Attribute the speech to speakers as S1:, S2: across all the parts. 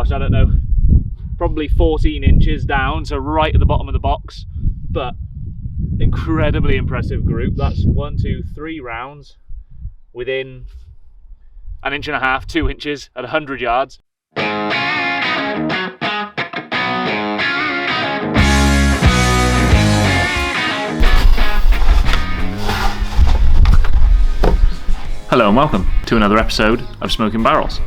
S1: gosh, I don't know, probably 14 inches down, so right at the bottom of the box, but incredibly impressive group. That's 1, 2, 3 rounds within 1.5 inches, 2 inches at 100 yards. Hello and welcome to another episode of Smoking Barrels.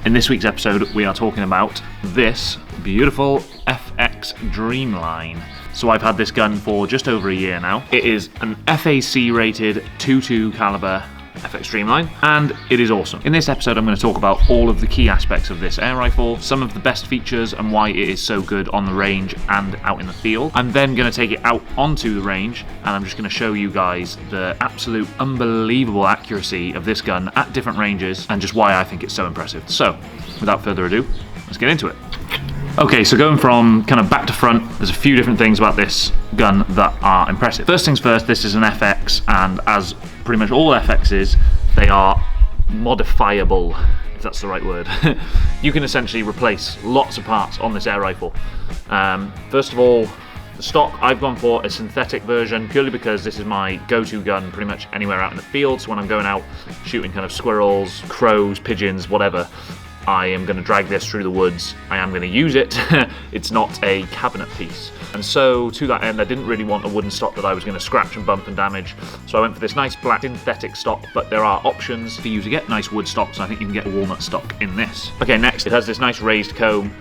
S1: In this week's episode, we are talking about this beautiful FX Dreamline. So I've had this gun for just over a year now. It is an FAC rated 22 caliber FX Dreamline, and it is awesome. In this episode, I'm going to talk about all of the key aspects of this air rifle, some of the best features and why it is so good on the range and out in the field. I'm then going to take it out onto the range, and I'm just going to show you guys the absolute unbelievable accuracy of this gun at different ranges and just why I think it's so impressive. So, without further ado, let's get into it. Okay, so going from kind of back to front, there's a few different things about this gun that are impressive. First things first, this is an FX, and as pretty much all FXs, they are modifiable, if that's the right word. You can essentially replace lots of parts on this air rifle. First of all, the stock, I've gone for a synthetic version purely because this is my go-to gun pretty much anywhere out in the field. So when I'm going out shooting kind of squirrels, crows, pigeons, whatever, I am going to drag this through the woods. I am going to use it. It's not a cabinet piece. And so to that end, I didn't really want a wooden stock that I was going to scratch and bump and damage. So I went for this nice black synthetic stock, but there are options for you to get nice wood stocks. I think you can get a walnut stock in this. Okay, next, it has this nice raised comb,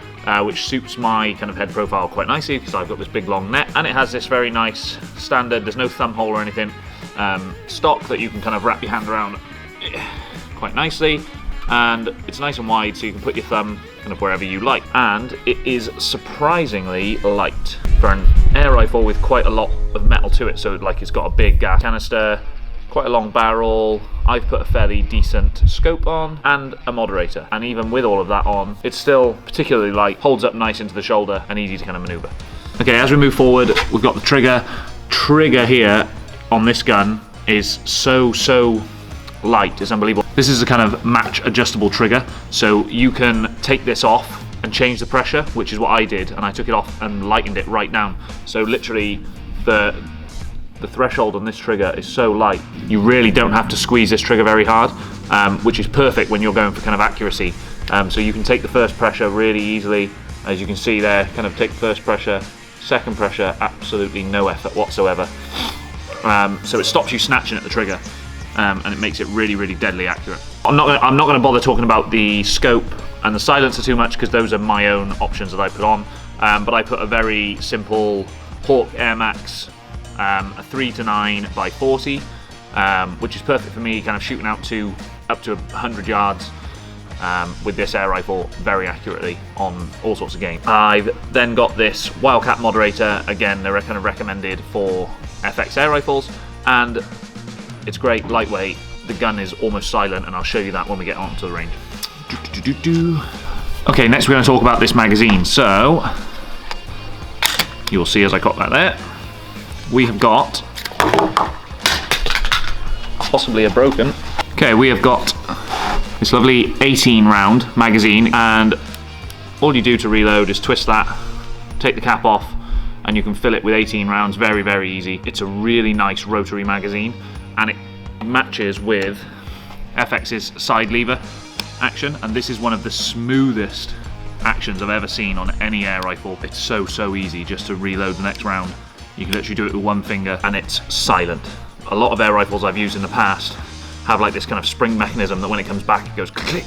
S1: which suits my kind of head profile quite nicely because I've got this big long neck. And it has this very nice standard, there's no thumb hole or anything, stock that you can kind of wrap your hand around quite nicely. And it's nice and wide, so you can put your thumb kind of wherever you like. And it is surprisingly light for an air rifle with quite a lot of metal to it. So like it's got a big gas canister, quite a long barrel. I've put a fairly decent scope on and a moderator. And even with all of that on, it's still particularly light, holds up nice into the shoulder and easy to kind of maneuver. Okay, as we move forward, we've got the trigger. Trigger here on this gun is so light, it's unbelievable. This is a kind of match adjustable trigger, so you can take this off and change the pressure, which is what I did, and I took it off and lightened it right down. So literally the threshold on this trigger is so light, you really don't have to squeeze this trigger very hard, which is perfect when you're going for kind of accuracy. So you can take the first pressure really easily, as you can see there, kind of take the first pressure, second pressure, absolutely no effort whatsoever. So it stops you snatching at the trigger. And it makes it really deadly accurate. I'm not going to bother talking about the scope and the silencer too much because those are my own options that I put on. But I put a very simple Hawk Air Max, a 3-9x40, which is perfect for me, kind of shooting out to up to 100 yards with this air rifle very accurately on all sorts of game. I've then got this Wildcat moderator. Again, they're kind of recommended for FX air rifles, and it's great, lightweight, the gun is almost silent, and I'll show you that when we get onto the range. Okay, next we're going to talk about this magazine. So, you'll see as I got that there, we have got, possibly a broken, okay, we have got this lovely 18 round magazine, and all you do to reload is twist that, take the cap off, and you can fill it with 18 rounds very easy. It's a really nice rotary magazine, and it matches with FX's side lever action, and this is one of the smoothest actions I've ever seen on any air rifle. It's so easy just to reload the next round. You can literally do it with one finger and it's silent. A lot of air rifles I've used in the past have like this kind of spring mechanism that when it comes back it goes click,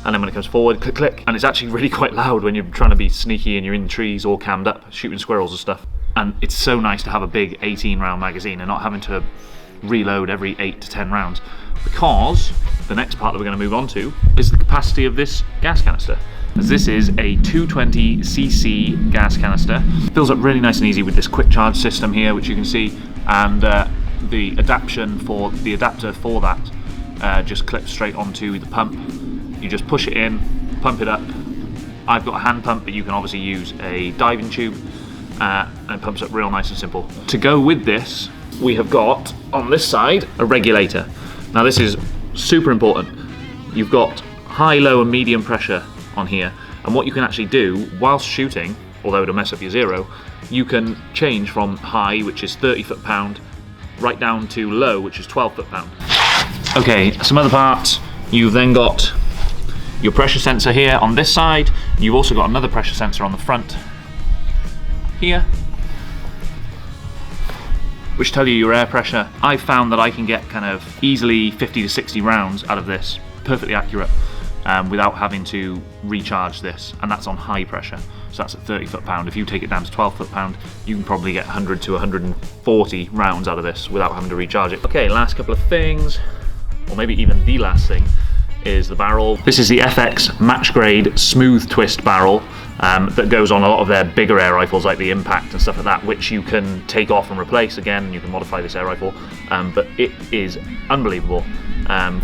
S1: and then when it comes forward, click, and it's actually really quite loud when you're trying to be sneaky and you're in the trees all cammed up shooting squirrels and stuff. And it's so nice to have a big 18 round magazine and not having to reload every 8 to 10 rounds, because the next part that we're going to move on to is the capacity of this gas canister, as this is a 220cc gas canister. It fills up really nice and easy with this quick charge system here, which you can see, and the adapter for that just clips straight onto the pump. You just push it in, pump it up. I've got a hand pump, but you can obviously use a diving tube, and it pumps up real nice and simple. To go with this, we have got on this side a regulator. Now this is super important. You've got high, low and medium pressure on here, And what you can actually do whilst shooting, although it'll mess up your zero, you can change from high, which is 30 foot-pound, right down to low, which is 12 foot-pound. Okay, some other parts. You've then got your pressure sensor here on this side. You've also got another pressure sensor on the front here, which tell you your air pressure. I've found that I can get kind of easily 50 to 60 rounds out of this, perfectly accurate, without having to recharge this, and that's on high pressure. So that's at 30 foot-pound. If you take it down to 12 foot-pound, you can probably get 100 to 140 rounds out of this without having to recharge it. Okay, last couple of things, or maybe even the last thing, is the barrel. This is the FX match grade smooth twist barrel that goes on a lot of their bigger air rifles like the Impact and stuff like that, which you can take off and replace again. You can modify this air rifle, but it is unbelievable.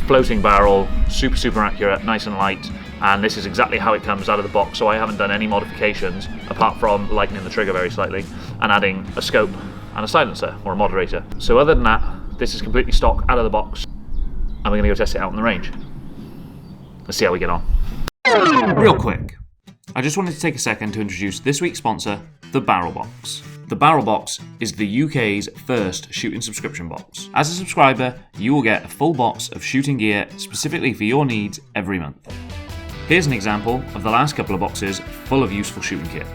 S1: Floating barrel, super accurate, nice and light, and this is exactly how it comes out of the box, so I haven't done any modifications apart from lightening the trigger very slightly and adding a scope and a silencer or a moderator. So other than that, this is completely stock out of the box, and we're going to go test it out in the range. Let's see how we get on. Real quick, I just wanted to take a second to introduce this week's sponsor, the Barrel Box. The Barrel Box is the UK's first shooting subscription box. As a subscriber, you will get a full box of shooting gear specifically for your needs every month. Here's an example of the last couple of boxes full of useful shooting kit.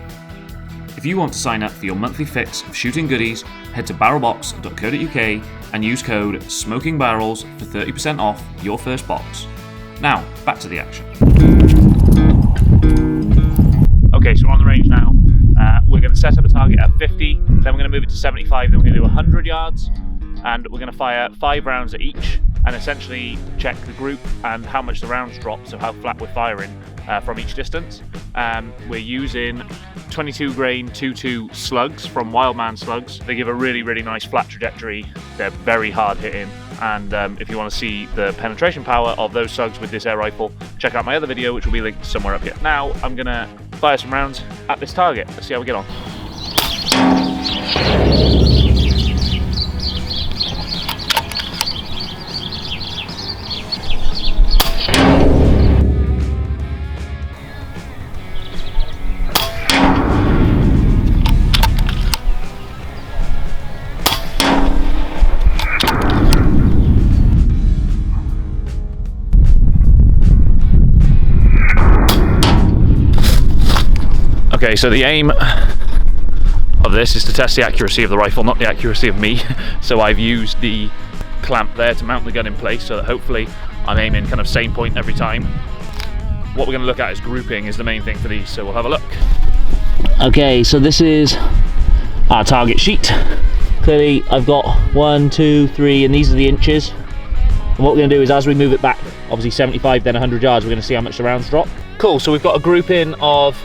S1: If you want to sign up for your monthly fix of shooting goodies, head to barrelbox.co.uk and use code SMOKINGBARRELS for 30% off your first box. Now, back to the action. Okay, so we're on the range now. We're going to set up a target at 50, then we're going to move it to 75, then we're going to do 100 yards, and we're going to fire 5 rounds at each, and essentially check the group and how much the rounds drop, so how flat we're firing from each distance. We're using 22 grain 2.2 slugs from Wildman Slugs. They give a really nice flat trajectory. They're very hard hitting, and if you want to see the penetration power of those slugs with this air rifle, check out my other video, which will be linked somewhere up here. Now I'm going to fire some rounds at this target. Let's see how we get on. Okay, so the aim of this is to test the accuracy of the rifle, not the accuracy of me. So I've used the clamp there to mount the gun in place so that hopefully I'm aiming kind of same point every time. What we're going to look at is grouping is the main thing for these, so we'll have a look. Okay, so this is our target sheet. Clearly I've got 1, 2, 3, and these are the inches. And what we're going to do is as we move it back, obviously 75 then 100 yards, we're going to see how much the rounds drop. Cool, so we've got a grouping of,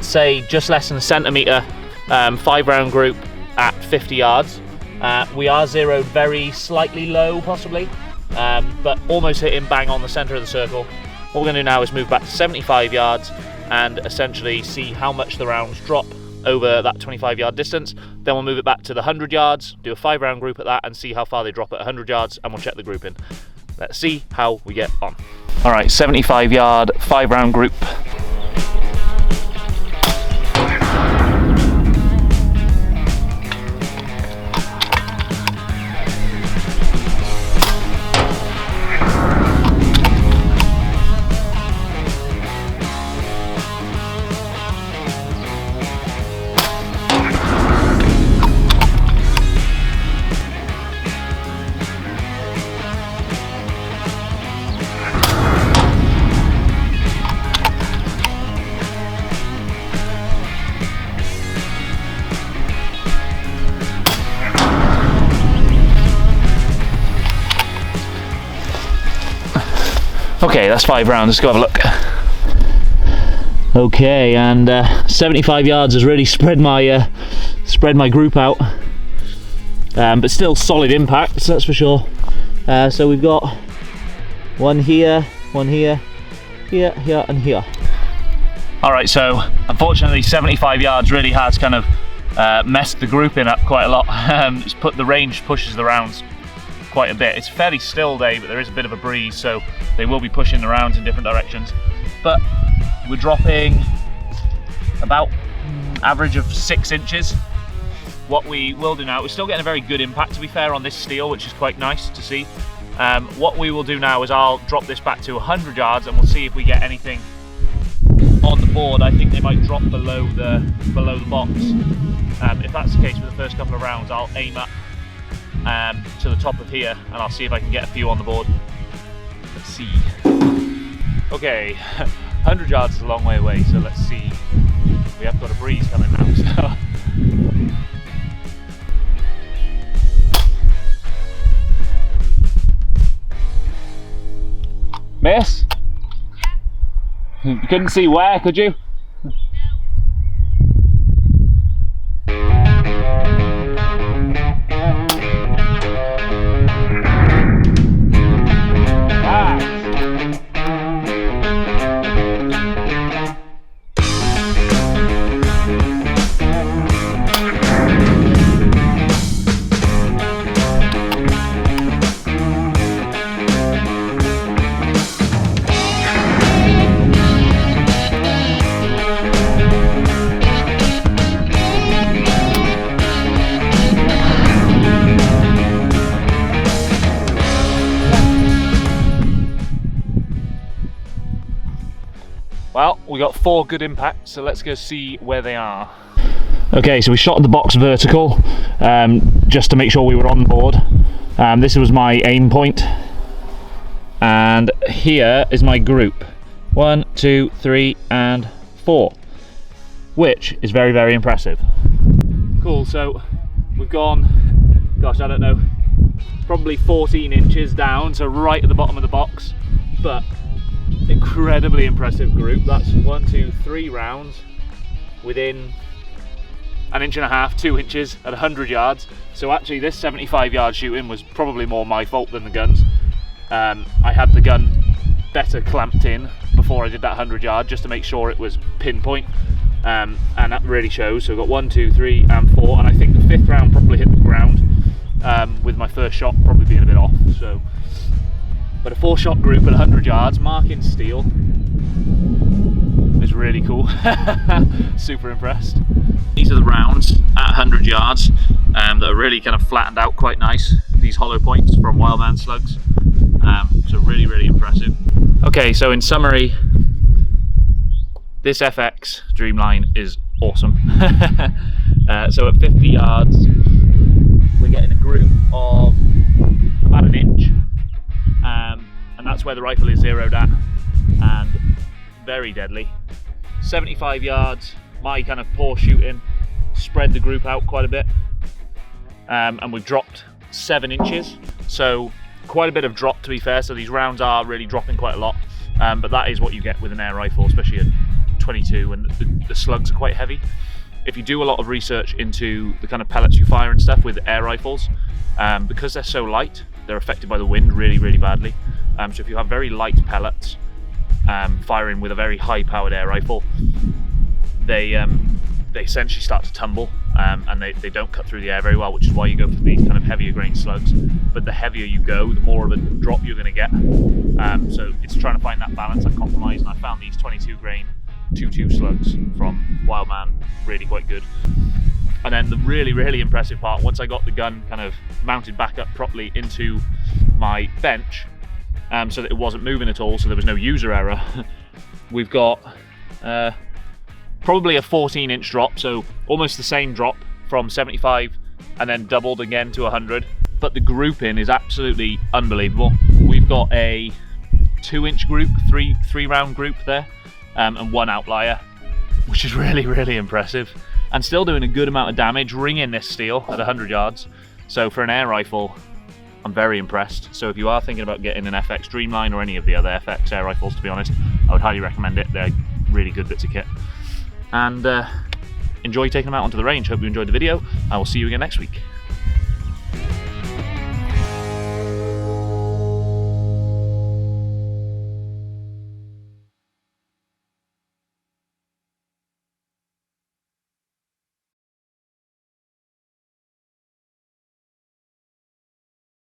S1: say, just less than a centimetre, 5 round group at 50 yards. We are zeroed very slightly low possibly, but almost hitting bang on the centre of the circle. What we're going to do now is move back to 75 yards and essentially see how much the rounds drop over that 25 yard distance. Then we'll move it back to the 100 yards, do a 5 round group at that and see how far they drop at 100 yards, and we'll check the grouping. Let's see how we get on. Alright, 75 yard, 5 round group. Okay, that's 5 rounds, let's go have a look. Okay, and 75 yards has really spread my group out, but still solid impact, so that's for sure. So we've got one here, here, and here. Alright, so unfortunately 75 yards really has kind of messed the grouping up quite a lot. It's put the range pushes the rounds quite a bit. It's a fairly still day, but there is a bit of a breeze, so they will be pushing the rounds in different directions. But we're dropping about average of 6 inches. What we will do now, we're still getting a very good impact to be fair on this steel, which is quite nice to see. What we will do now is I'll drop this back to 100 yards and we'll see if we get anything on the board. I think they might drop below the box. If that's the case for the first couple of rounds, I'll aim up to the top of here and I'll see if I can get a few on the board. Let's see. Okay, 100 yards is a long way away, so let's see. We have got a breeze coming now, so. Miss? Yeah. You couldn't see where, could you? No. Well, we got 4 good impacts, so let's go see where they are. Okay, so we shot the box vertical, just to make sure we were on board. This was my aim point. And here is my group. 1, 2, 3, and 4. Which is very, very impressive. Cool, so we've gone, gosh, I don't know, probably 14 inches down, so right at the bottom of the box. But incredibly impressive group. That's 1, 2, 3 rounds within 1.5 inches, 2 inches at 100 yards. So actually this 75-yard shooting was probably more my fault than the guns. I had the gun better clamped in before I did that 100 yard just to make sure it was pinpoint, and that really shows. So we've got 1, 2, 3 and 4, and I think the 5th round probably hit the ground, with my first shot probably being a bit off. So but a 4-shot group at 100 yards, marking steel, is really cool. Super impressed. These are the rounds at 100 yards that are really kind of flattened out quite nice. These hollow points from Wildman slugs. So really, really impressive. Okay, so in summary, this FX Dreamline is awesome. So at 50 yards, we're getting a group of about 1 inch. And that's where the rifle is zeroed at, and very deadly. 75 yards, my kind of poor shooting spread the group out quite a bit, and we've dropped 7 inches, so quite a bit of drop to be fair. So these rounds are really dropping quite a lot, but that is what you get with an air rifle, especially at 22, and the slugs are quite heavy. If you do a lot of research into the kind of pellets you fire and stuff with air rifles, because they're so light, they're affected by the wind really, really badly. So if you have very light pellets firing with a very high-powered air rifle, they essentially start to tumble, and they don't cut through the air very well, which is why you go for these kind of heavier grain slugs. But the heavier you go, the more of a drop you're going to get. So it's trying to find that balance, that compromise, and I found these 22 grain 2.2 slugs from Wildman really quite good. And then the really, really impressive part, once I got the gun kind of mounted back up properly into my bench, so that it wasn't moving at all, so there was no user error, we've got probably a 14-inch drop, so almost the same drop from 75 and then doubled again to 100. But the grouping is absolutely unbelievable. We've got a 2-inch group, three round group there, and 1 outlier, which is really, really impressive. And still doing a good amount of damage, ringing this steel at 100 yards. So for an air rifle, I'm very impressed. So if you are thinking about getting an FX Dreamline or any of the other FX air rifles, to be honest, I would highly recommend it. They're really good bits of kit. And enjoy taking them out onto the range. Hope you enjoyed the video. I will see you again next week.